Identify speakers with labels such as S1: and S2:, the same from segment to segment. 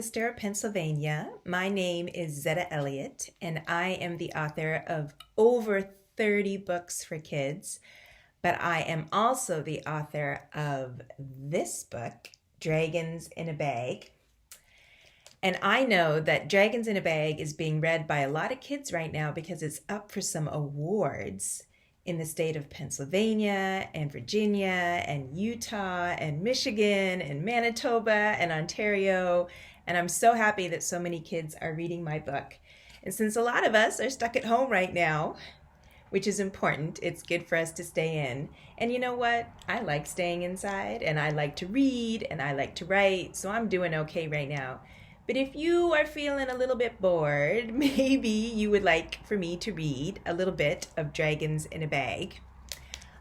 S1: Lancaster, Pennsylvania. My name is Zetta Elliott, and I am the author of over 30 books for kids. But I am also the author of this book, Dragons in a Bag. And I know that Dragons in a Bag is being read by a lot of kids right now because it's up for some awards in the state of Pennsylvania and Virginia and Utah and Michigan and Manitoba and Ontario. And I'm so happy that so many kids are reading my book. And since a lot of us are stuck at home right now, which is important, it's good for us to stay in. And you know what? I like staying inside, and I like to read, and I like to write, so I'm doing okay right now. But if you are feeling a little bit bored, maybe you would like for me to read a little bit of Dragons in a Bag.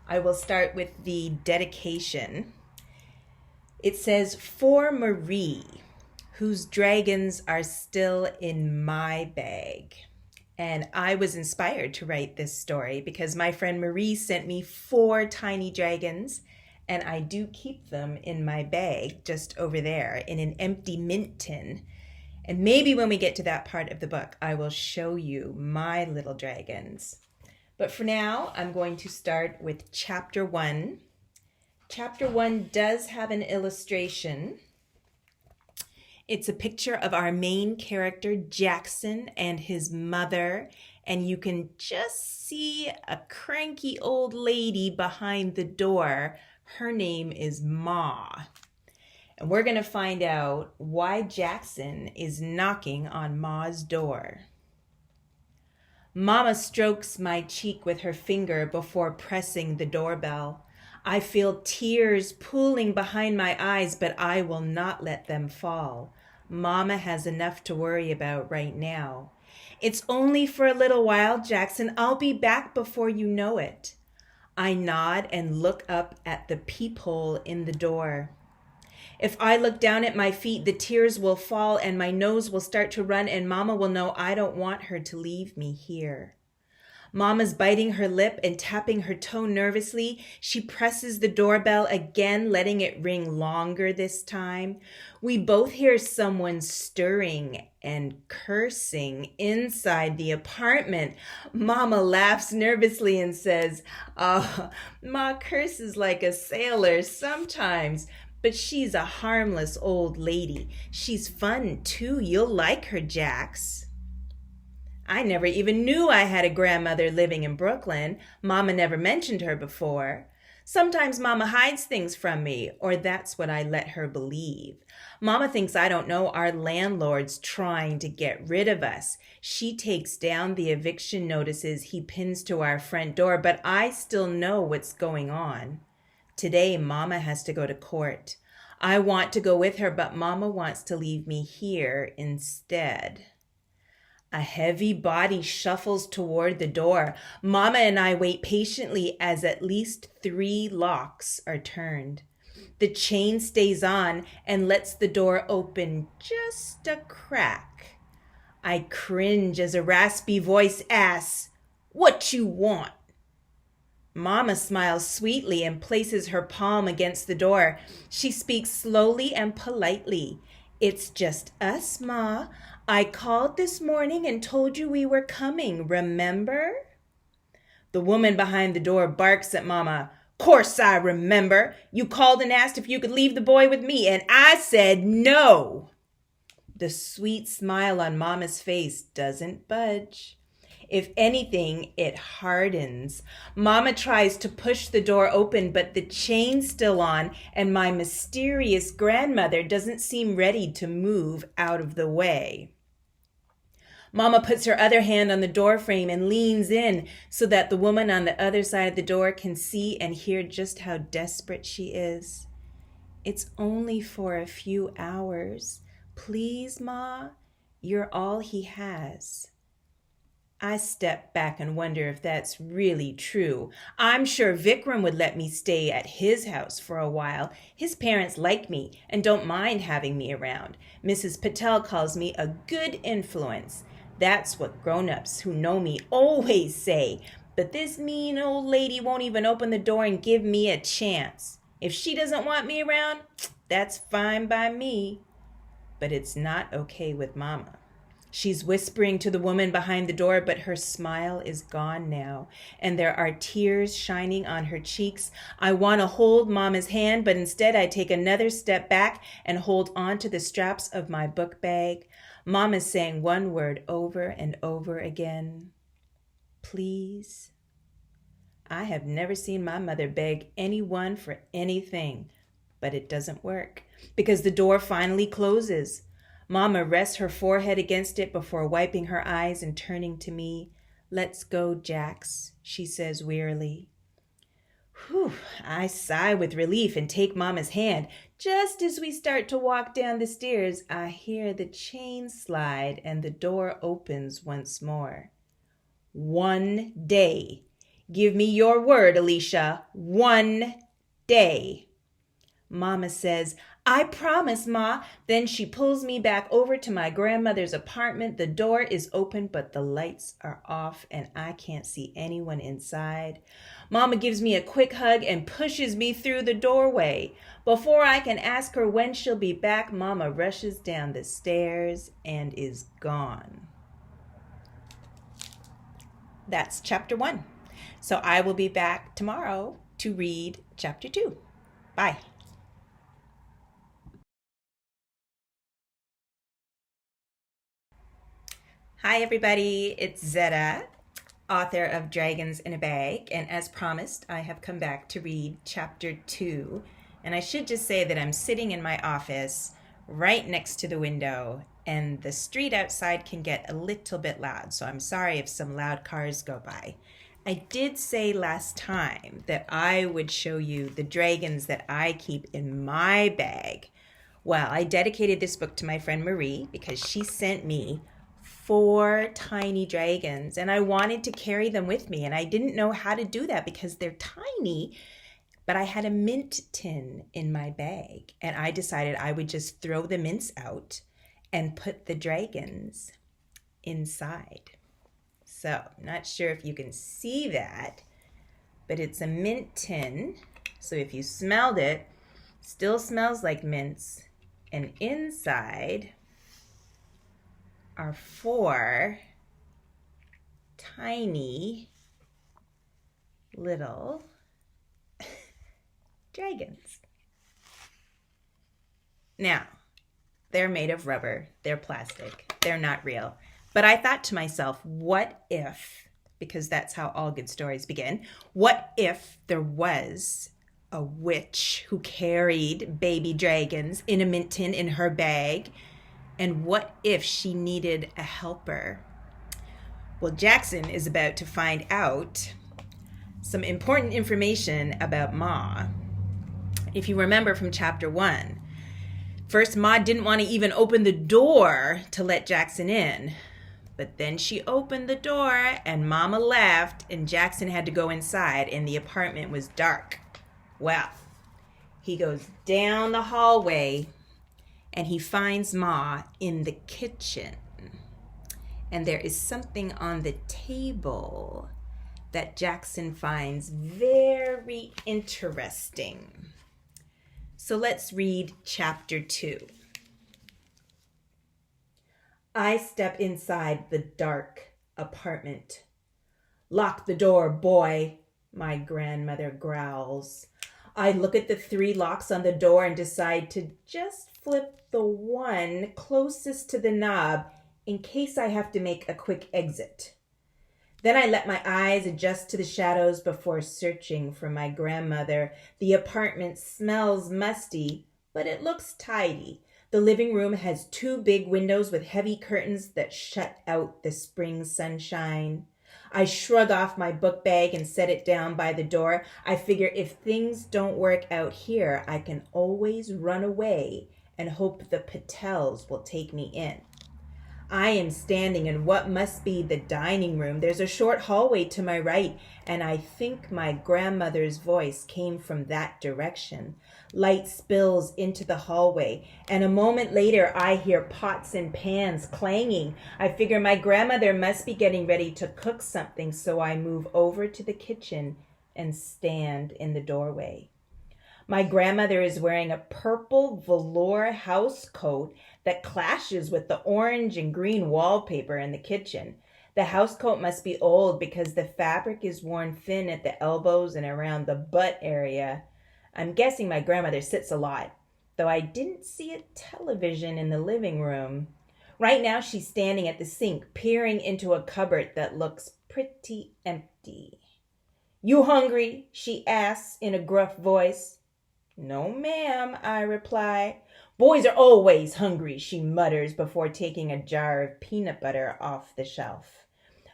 S1: I will start with the dedication. It says, "For Marie, whose dragons are still in my bag." And I was inspired to write this story because my friend Marie sent me 4 tiny dragons, and I do keep them in my bag just over there in an empty mint tin. And maybe when we get to that part of the book, I will show you my little dragons. But for now, I'm going to start with Chapter 1. Chapter 1 does have an illustration. It's a picture of our main character, Jackson, and his mother. And you can just see a cranky old lady behind the door. Her name is Ma. And we're going to find out why Jackson is knocking on Ma's door. Mama strokes my cheek with her finger before pressing the doorbell. I feel tears pooling behind my eyes, but I will not let them fall. Mama has enough to worry about right now. "It's only for a little while, Jackson. I'll be back before you know it." I nod and look up at the peephole in the door. If I look down at my feet, the tears will fall and my nose will start to run, and Mama will know I don't want her to leave me here. Mama's biting her lip and tapping her toe nervously. She presses the doorbell again, letting it ring longer this time. We both hear someone stirring and cursing inside the apartment. Mama laughs nervously and says, "Oh, Ma curses like a sailor sometimes, but she's a harmless old lady. She's fun too. You'll like her, Jax." I never even knew I had a grandmother living in Brooklyn. Mama never mentioned her before. Sometimes Mama hides things from me, or that's what I let her believe. Mama thinks I don't know our landlord's trying to get rid of us. She takes down the eviction notices he pins to our front door, but I still know what's going on. Today, Mama has to go to court. I want to go with her, but Mama wants to leave me here instead. A heavy body shuffles toward the door. Mama and I wait patiently as at least 3 locks are turned. The chain stays on and lets the door open just a crack. I cringe as a raspy voice asks, "What you want?" Mama smiles sweetly and places her palm against the door. She speaks slowly and politely. "It's just us, Ma. I called this morning and told you we were coming, remember?" The woman behind the door barks at Mama. "Course I remember. You called and asked if you could leave the boy with me, and I said no." The sweet smile on Mama's face doesn't budge. If anything, it hardens. Mama tries to push the door open, but the chain's still on, and my mysterious grandmother doesn't seem ready to move out of the way. Mama puts her other hand on the door frame and leans in so that the woman on the other side of the door can see and hear just how desperate she is. "It's only for a few hours. Please, Ma, you're all he has." I step back and wonder if that's really true. I'm sure Vikram would let me stay at his house for a while. His parents like me and don't mind having me around. Mrs. Patel calls me a good influence. That's what grown-ups who know me always say. But this mean old lady won't even open the door and give me a chance. If she doesn't want me around, that's fine by me. but it's not okay with Mama. She's whispering to the woman behind the door, but her smile is gone now, and there are tears shining on her cheeks. I want to hold Mama's hand, but instead I take another step back and hold on to the straps of my book bag. Mama's saying one word over and over again. Please. I have never seen my mother beg anyone for anything, but it doesn't work because the door finally closes. Mama rests her forehead against it before wiping her eyes and turning to me. Let's go, Jax, she says wearily. Whew, I sigh with relief and take Mama's hand. Just as we start to walk down the stairs, I hear the chain slide and the door opens once more. 1 day. Give me your word, Alicia. 1 day. Mama says, I promise, Ma. Then she pulls me back over to my grandmother's apartment. The door is open, but the lights are off and I can't see anyone inside. Mama gives me a quick hug and pushes me through the doorway. Before I can ask her when she'll be back, Mama rushes down the stairs and is gone. That's chapter 1. So I will be back tomorrow to read chapter 2. Bye. Hi everybody, it's Zetta, author of Dragons in a Bag, and as promised, I have come back to read chapter 2. And I should just say that I'm sitting in my office right next to the window, and the street outside can get a little bit loud, so I'm sorry if some loud cars go by. I did say last time that I would show you the dragons that I keep in my bag. Well, I dedicated this book to my friend Marie because she sent me 4 tiny dragons and I wanted to carry them with me, and I didn't know how to do that because they're tiny, but I had a mint tin in my bag and I decided I would just throw the mints out and put the dragons inside. So, not sure if you can see that, but it's a mint tin. So if you smelled it, still smells like mints. And inside are 4 tiny little dragons. Now, they're made of rubber, they're plastic, they're not real. But I thought to myself, what if, because that's how all good stories begin, what if there was a witch who carried baby dragons in a mint tin in her bag? And what if she needed a helper? Well, Jackson is about to find out some important information about Ma. If you remember from chapter 1, first Ma didn't want to even open the door to let Jackson in. But then she opened the door and Mama left and Jackson had to go inside and the apartment was dark. Well, he goes down the hallway and he finds Ma in the kitchen. And there is something on the table that Jackson finds very interesting. So let's read chapter 2. I step inside the dark apartment. Lock the door, boy, my grandmother growls. I look at the 3 locks on the door and decide to just flip the one closest to the knob in case I have to make a quick exit. Then I let my eyes adjust to the shadows before searching for my grandmother. The apartment smells musty, but it looks tidy. The living room has 2 big windows with heavy curtains that shut out the spring sunshine. I shrug off my book bag and set it down by the door. I figure if things don't work out here, I can always run away and hope the Patels will take me in. I am standing in what must be the dining room. There's a short hallway to my right, and I think my grandmother's voice came from that direction. Light spills into the hallway, and a moment later I hear pots and pans clanging. I figure my grandmother must be getting ready to cook something, so I move over to the kitchen and stand in the doorway. My grandmother is wearing a purple velour house coat that clashes with the orange and green wallpaper in the kitchen. The house coat must be old because the fabric is worn thin at the elbows and around the butt area. I'm guessing my grandmother sits a lot, though I didn't see a television in the living room. Right now she's standing at the sink, peering into a cupboard that looks pretty empty. "You hungry?" she asks in a gruff voice. "No, ma'am," I reply. "Boys are always hungry," she mutters before taking a jar of peanut butter off the shelf.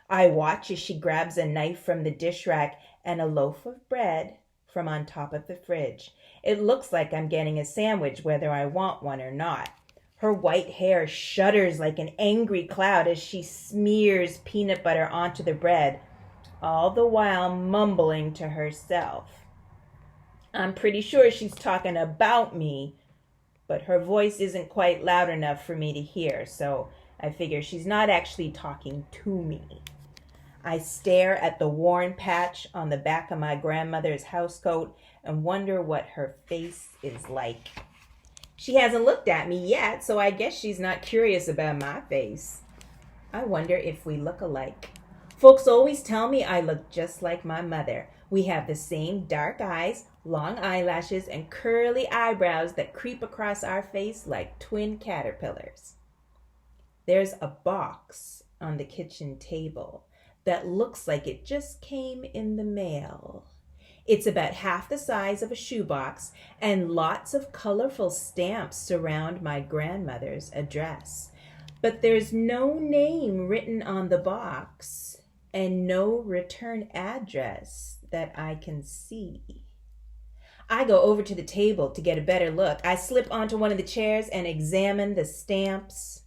S1: I watch as she grabs a knife from the dish rack and a loaf of bread from on top of the fridge. It looks like I'm getting a sandwich whether I want one or not. Her white hair shudders like an angry cloud as she smears peanut butter onto the bread, all the while mumbling to herself. I'm pretty sure she's talking about me, but her voice isn't quite loud enough for me to hear, so I figure she's not actually talking to me. I stare at the worn patch on the back of my grandmother's housecoat and wonder what her face is like. She hasn't looked at me yet, so I guess she's not curious about my face. I wonder if we look alike. Folks always tell me I look just like my mother. We have the same dark eyes, long eyelashes, and curly eyebrows that creep across our face like twin caterpillars. There's a box on the kitchen table that looks like it just came in the mail. It's about half the size of a shoebox, and lots of colorful stamps surround my grandmother's address. But there's no name written on the box and no return address that I can see. I go over to the table to get a better look. I slip onto one of the chairs and examine the stamps.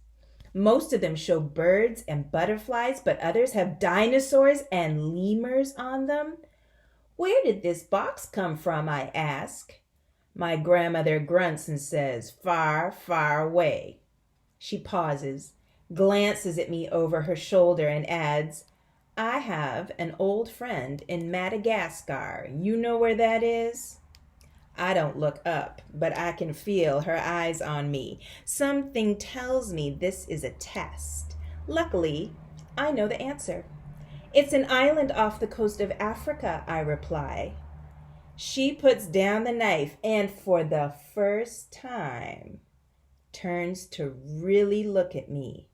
S1: Most of them show birds and butterflies, but others have dinosaurs and lemurs on them. "Where did this box come from?" I ask. My grandmother grunts and says, "Far, far away." She pauses, glances at me over her shoulder, and adds, "I have an old friend in Madagascar. You know where that is?" I don't look up, but I can feel her eyes on me. Something tells me this is a test. Luckily, I know the answer. "It's an island off the coast of Africa," I reply. She puts down the knife and for the first time turns to really look at me.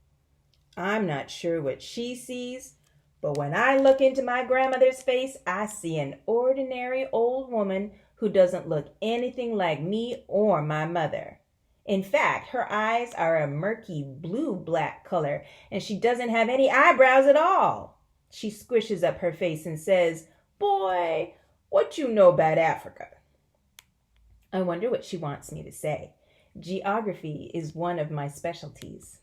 S1: I'm not sure what she sees, but when I look into my grandmother's face, I see an ordinary old woman who doesn't look anything like me or my mother. In fact, her eyes are a murky blue-black color, and she doesn't have any eyebrows at all. She squishes up her face and says, "Boy, what you know about Africa?" I wonder what she wants me to say. Geography is one of my specialties.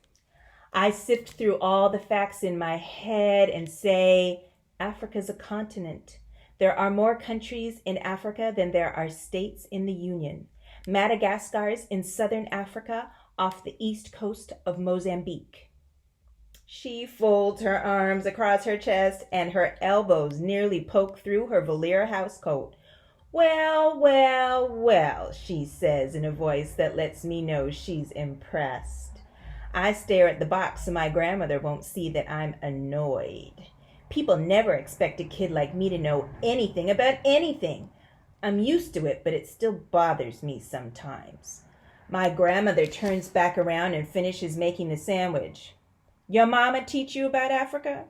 S1: I sift through all the facts in my head and say, Africa's a continent. There are more countries in Africa than there are states in the Union. Madagascar's in southern Africa off the east coast of Mozambique. She folds her arms across her chest and her elbows nearly poke through her velour housecoat. "Well, well, well," she says in a voice that lets me know she's impressed. I stare at the box so my grandmother won't see that I'm annoyed. People never expect a kid like me to know anything about anything. I'm used to it, but it still bothers me sometimes. My grandmother turns back around and finishes making the sandwich. "Your mama teach you about Africa?"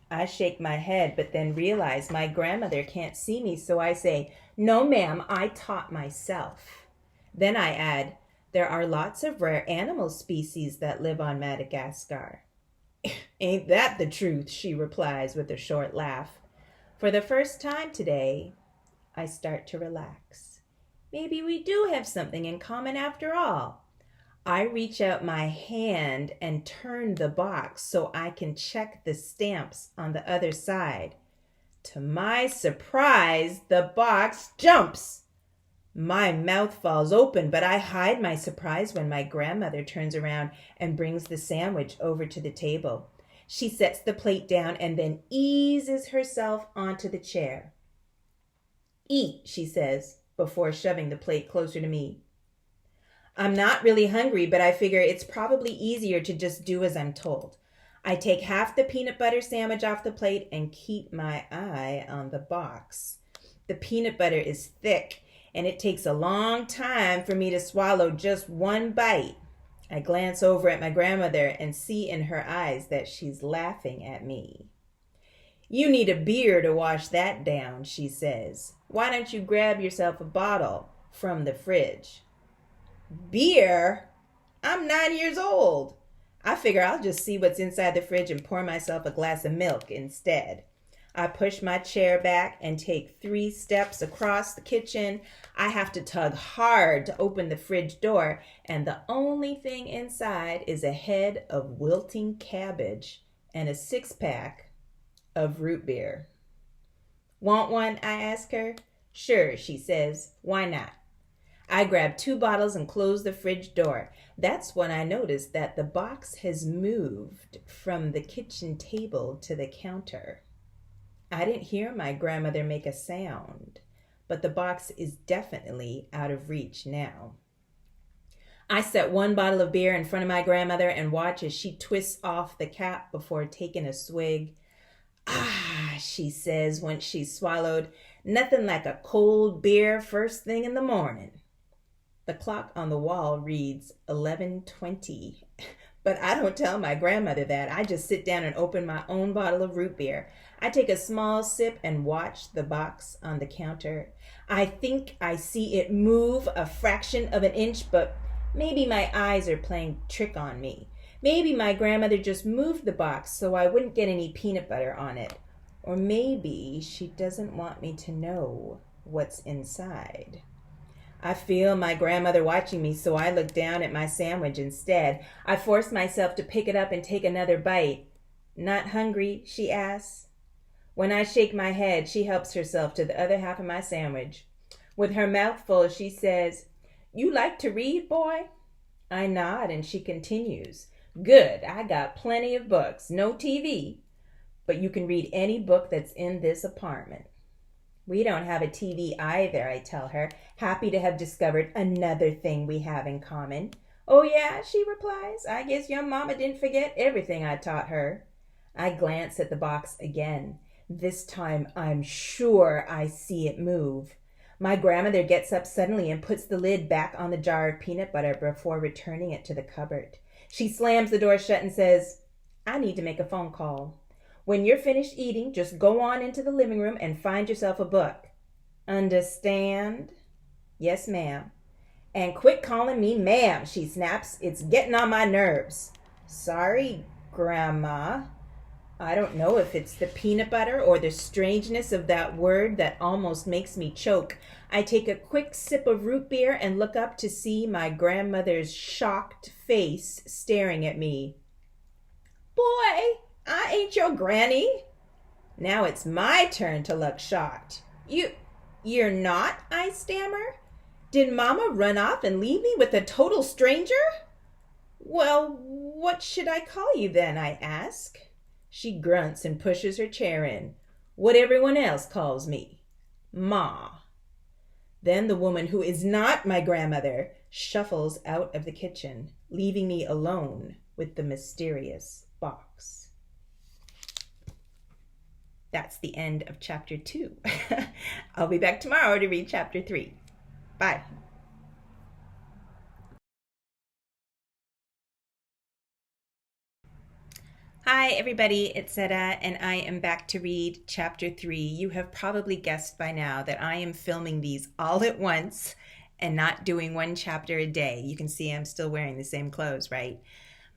S1: I shake my head, but then realize my grandmother can't see me, so I say, "No, ma'am, I taught myself." Then I add, "There are lots of rare animal species that live on Madagascar." "Ain't that the truth?" she replies with a short laugh. For the first time today, I start to relax. Maybe we do have something in common after all. I reach out my hand and turn the box so I can check the stamps on the other side. To my surprise, the box jumps. My mouth falls open, but I hide my surprise when my grandmother turns around and brings the sandwich over to the table. She sets the plate down and then eases herself onto the chair. "Eat," she says, before shoving the plate closer to me. I'm not really hungry, but I figure it's probably easier to just do as I'm told. I take half the peanut butter sandwich off the plate and keep my eye on the box. The peanut butter is thick, and it takes a long time for me to swallow just one bite. I glance over at my grandmother and see in her eyes that she's laughing at me. You need a beer to wash that down, she says. Why don't you grab yourself a bottle from the fridge? Beer? I'm 9 years old. I figure I'll just see what's inside the fridge and pour myself a glass of milk instead. I push my chair back and take 3 steps across the kitchen. I have to tug hard to open the fridge door, and the only thing inside is a head of wilting cabbage and a 6-pack of root beer. Want one? I ask her. Sure, she says. Why not? I grab 2 bottles and close the fridge door. That's when I notice that the box has moved from the kitchen table to the counter. I didn't hear my grandmother make a sound, but the box is definitely out of reach now. I set 1 bottle of beer in front of my grandmother and watch as she twists off the cap before taking a swig. Ah, she says once she's swallowed, nothing like a cold beer first thing in the morning. The clock on the wall reads 11:20, but I don't tell my grandmother that. I just sit down and open my own bottle of root beer. I take a small sip and watch the box on the counter. I think I see it move a fraction of an inch, but maybe my eyes are playing trick on me. Maybe my grandmother just moved the box so I wouldn't get any peanut butter on it. Or maybe she doesn't want me to know what's inside. I feel my grandmother watching me, so I look down at my sandwich instead. I force myself to pick it up and take another bite. Not hungry? She asks. When I shake my head, she helps herself to the other half of my sandwich. With her mouth full, she says, You like to read, boy? I nod and she continues. Good, I got plenty of books, no TV, but you can read any book that's in this apartment. We don't have a TV either, I tell her, happy to have discovered another thing we have in common. Oh yeah, she replies. I guess your mama didn't forget everything I taught her. I glance at the box again. This time I'm sure I see it move. My grandmother gets up suddenly and puts the lid back on the jar of peanut butter before returning it to the cupboard. She slams the door shut and says, I need to make a phone call. When you're finished eating, just go on into the living room and find yourself a book. Understand? Yes, ma'am. And quit calling me ma'am, she snaps. It's getting on my nerves. Sorry, Grandma. I don't know if it's the peanut butter or the strangeness of that word that almost makes me choke. I take a quick sip of root beer and look up to see my grandmother's shocked face staring at me. Boy, I ain't your granny. Now it's my turn to look shocked. You're not? I stammer. Did Mama run off and leave me with a total stranger? Well, what should I call you then? I ask. She grunts and pushes her chair in. What everyone else calls me. Ma. Then the woman who is not my grandmother shuffles out of the kitchen, leaving me alone with the mysterious box. That's the end of chapter 2. I'll be back tomorrow to read chapter 3. Bye. Hi everybody, it's Zetta and I am back to read chapter 3. You have probably guessed by now that I am filming these all at once and not doing one chapter a day. You can see I'm still wearing the same clothes, right?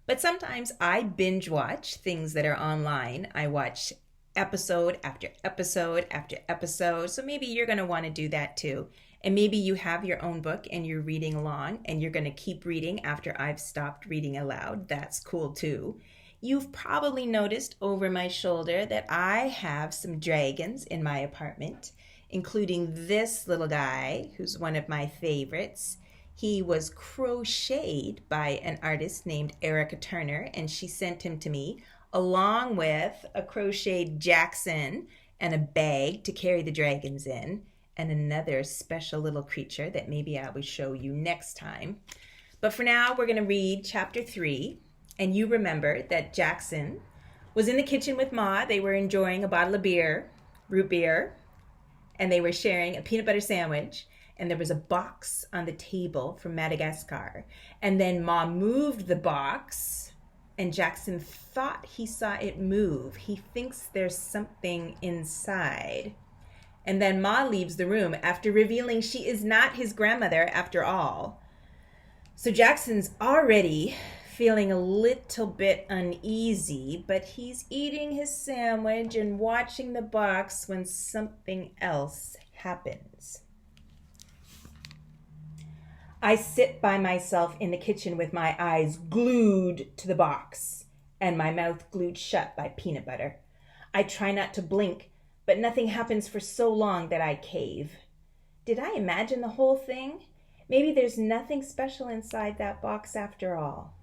S1: But sometimes I binge watch things that are online. I watch episode after episode after episode. So maybe you're going to want to do that too. And maybe you have your own book and you're reading along and you're going to keep reading after I've stopped reading aloud. That's cool too. You've probably noticed over my shoulder that I have some dragons in my apartment, including this little guy who's one of my favorites. He was crocheted by an artist named Erica Turner, and she sent him to me along with a crocheted Jackson and a bag to carry the dragons in. and another special little creature that maybe I will show you next time. But for now, we're going to read chapter 3. And you remember that Jackson was in the kitchen with Ma. They were enjoying a bottle of beer, root beer, and they were sharing a peanut butter sandwich. And there was a box on the table from Madagascar. And then Ma moved the box, and Jackson thought he saw it move. He thinks there's something inside. And then Ma leaves the room after revealing she is not his grandmother after all. So Jackson's already feeling a little bit uneasy, but he's eating his sandwich and watching the box when something else happens. I sit by myself in the kitchen with my eyes glued to the box and my mouth glued shut by peanut butter. I try not to blink, but nothing happens for so long that I cave. Did I imagine the whole thing? Maybe there's nothing special inside that box after all.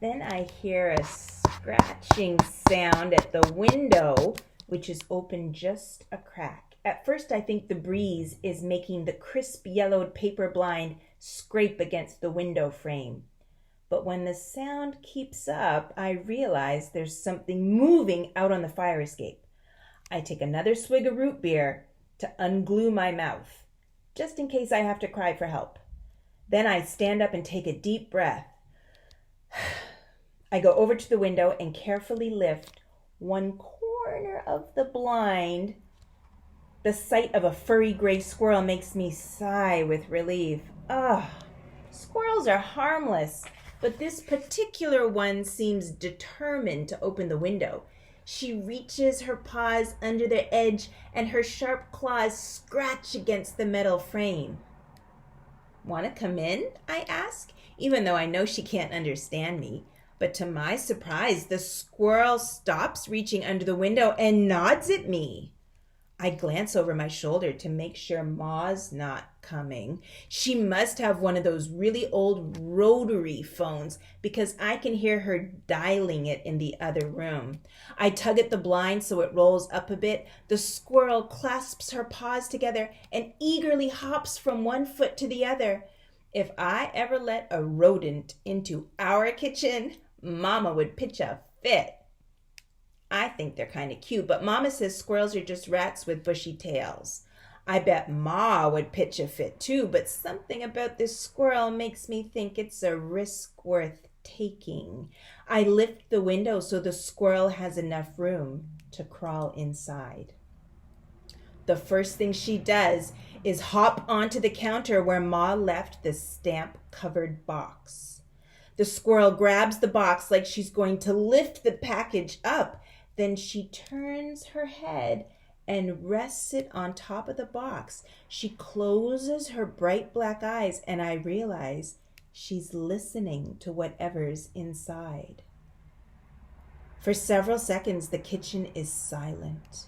S1: Then I hear a scratching sound at the window, which is open just a crack. At first, I think the breeze is making the crisp yellowed paper blind scrape against the window frame. But when the sound keeps up, I realize there's something moving out on the fire escape. I take another swig of root beer to unglue my mouth, just in case I have to cry for help. Then I stand up and take a deep breath. I go over to the window and carefully lift one corner of the blind. The sight of a furry gray squirrel makes me sigh with relief. Squirrels are harmless, but this particular one seems determined to open the window. She reaches her paws under the edge and her sharp claws scratch against the metal frame. "Want to come in?" I ask, even though I know she can't understand me. But to my surprise, the squirrel stops reaching under the window and nods at me. I glance over my shoulder to make sure Ma's not coming. She must have one of those really old rotary phones because I can hear her dialing it in the other room. I tug at the blind so it rolls up a bit. The squirrel clasps her paws together and eagerly hops from one foot to the other. If I ever let a rodent into our kitchen, Mama would pitch a fit. I think they're kind of cute, but Mama says squirrels are just rats with bushy tails. I bet Ma would pitch a fit too, but something about this squirrel makes me think it's a risk worth taking. I lift the window so the squirrel has enough room to crawl inside. The first thing she does is hop onto the counter where Ma left the stamp-covered box. The squirrel grabs the box like she's going to lift the package up. Then she turns her head and rests it on top of the box. She closes her bright black eyes, and I realize she's listening to whatever's inside. For several seconds, the kitchen is silent.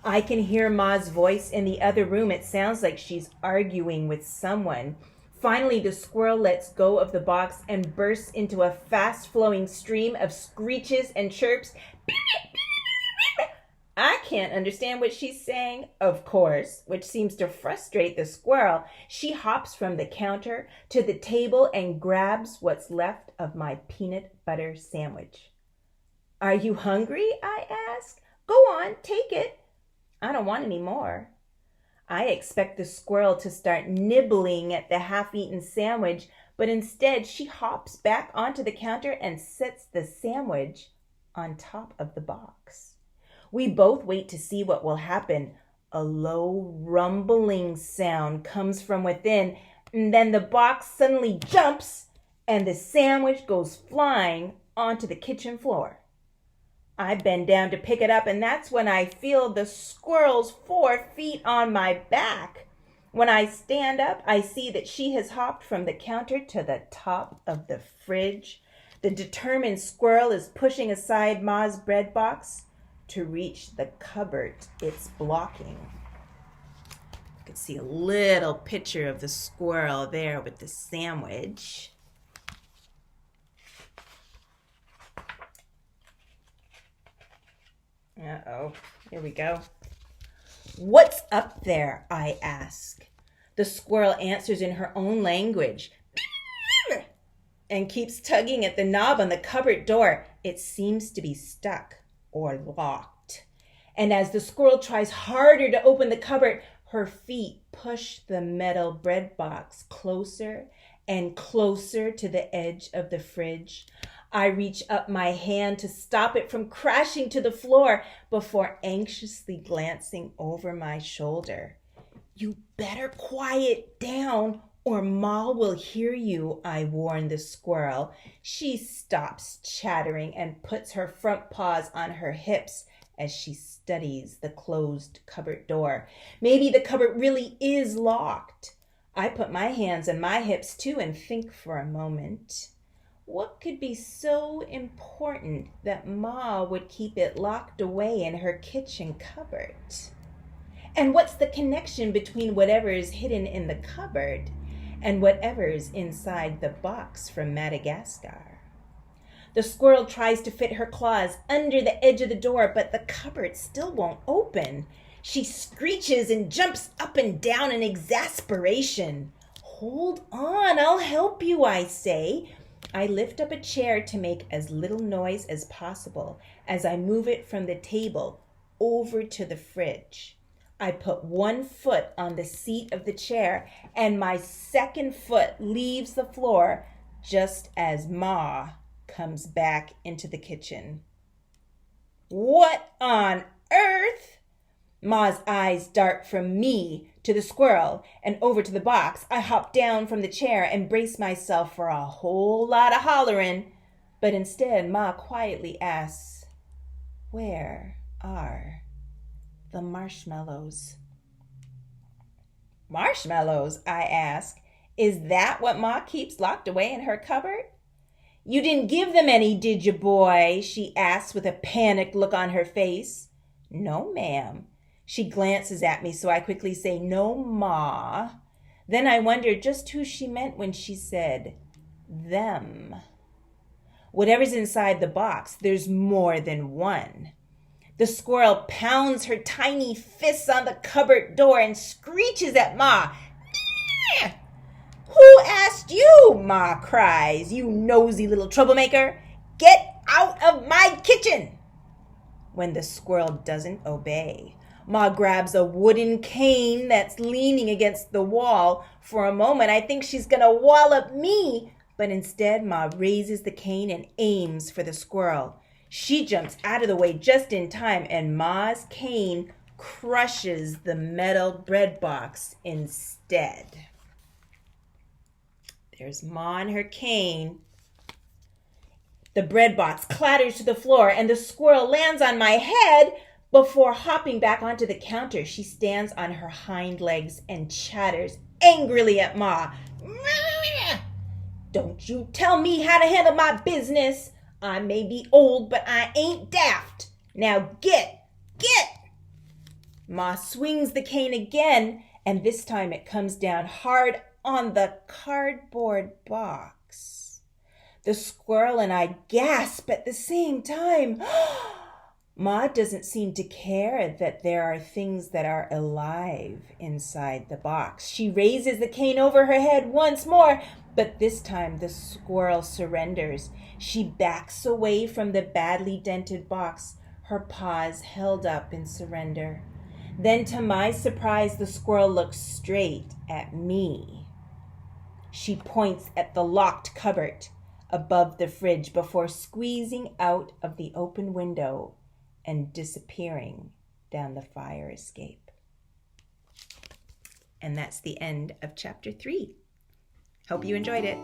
S1: I can hear Ma's voice in the other room. It sounds like she's arguing with someone. Finally, the squirrel lets go of the box and bursts into a fast-flowing stream of screeches and chirps. I can't understand what she's saying, of course, which seems to frustrate the squirrel. She hops from the counter to the table and grabs what's left of my peanut butter sandwich. "Are you hungry?" I ask. "Go on, take it." "I don't want any more." I expect the squirrel to start nibbling at the half-eaten sandwich, but instead she hops back onto the counter and sets the sandwich on top of the box. We both wait to see what will happen. A low rumbling sound comes from within, and then the box suddenly jumps and the sandwich goes flying onto the kitchen floor. I bend down to pick it up, and that's when I feel the squirrel's 4 feet on my back. When I stand up, I see that she has hopped from the counter to the top of the fridge. The determined squirrel is pushing aside Ma's bread box to reach the cupboard it's blocking. You can see a little picture of the squirrel there with the sandwich. Uh-oh, here we go. "What's up there?" I ask. The squirrel answers in her own language and keeps tugging at the knob on the cupboard door. It seems to be stuck or locked. And as the squirrel tries harder to open the cupboard, her feet push the metal bread box closer and closer to the edge of the fridge. I reach up my hand to stop it from crashing to the floor before anxiously glancing over my shoulder. "You better quiet down or Ma will hear you," I warn the squirrel. She stops chattering and puts her front paws on her hips as she studies the closed cupboard door. Maybe the cupboard really is locked. I put my hands on my hips too and think for a moment. What could be so important that Ma would keep it locked away in her kitchen cupboard? And what's the connection between whatever is hidden in the cupboard and whatever's inside the box from Madagascar? The squirrel tries to fit her claws under the edge of the door, but the cupboard still won't open. She screeches and jumps up and down in exasperation. "Hold on, I'll help you," I say. I lift up a chair to make as little noise as possible as I move it from the table over to the fridge. I put one foot on the seat of the chair and my second foot leaves the floor just as Ma comes back into the kitchen. "What on earth?" Ma's eyes dart from me to the squirrel and over to the box. I hop down from the chair and brace myself for a whole lot of hollering, but instead Ma quietly asks, "Where are the marshmallows?" "Marshmallows?" I ask. "Is that what Ma keeps locked away in her cupboard?" "You didn't give them any, did you, boy?" she asks with a panicked look on her face. "No, ma'am." She glances at me, so I quickly say, "No, Ma." Then I wonder just who she meant when she said, "them." Whatever's inside the box, there's more than one. The squirrel pounds her tiny fists on the cupboard door and screeches at Ma. "Who asked you?" Ma cries. "You nosy little troublemaker. Get out of my kitchen." When the squirrel doesn't obey, Ma grabs a wooden cane that's leaning against the wall. For a moment, I think she's going to wallop me, but instead, Ma raises the cane and aims for the squirrel. She jumps out of the way just in time, and Ma's cane crushes the metal bread box instead. There's Ma and her cane. The bread box clatters to the floor, and the squirrel lands on my head. Before hopping back onto the counter, she stands on her hind legs and chatters angrily at Ma. "Don't you tell me how to handle my business. I may be old, but I ain't daft. Now get!" Ma swings the cane again, and this time it comes down hard on the cardboard box. The squirrel and I gasp at the same time. Ma doesn't seem to care that there are things that are alive inside the box. She raises the cane over her head once more, but this time the squirrel surrenders. She backs away from the badly dented box, her paws held up in surrender. Then, to my surprise, the squirrel looks straight at me. She points at the locked cupboard above the fridge before squeezing out of the open window and disappearing down the fire escape. And that's the end of chapter 3. Hope you enjoyed it.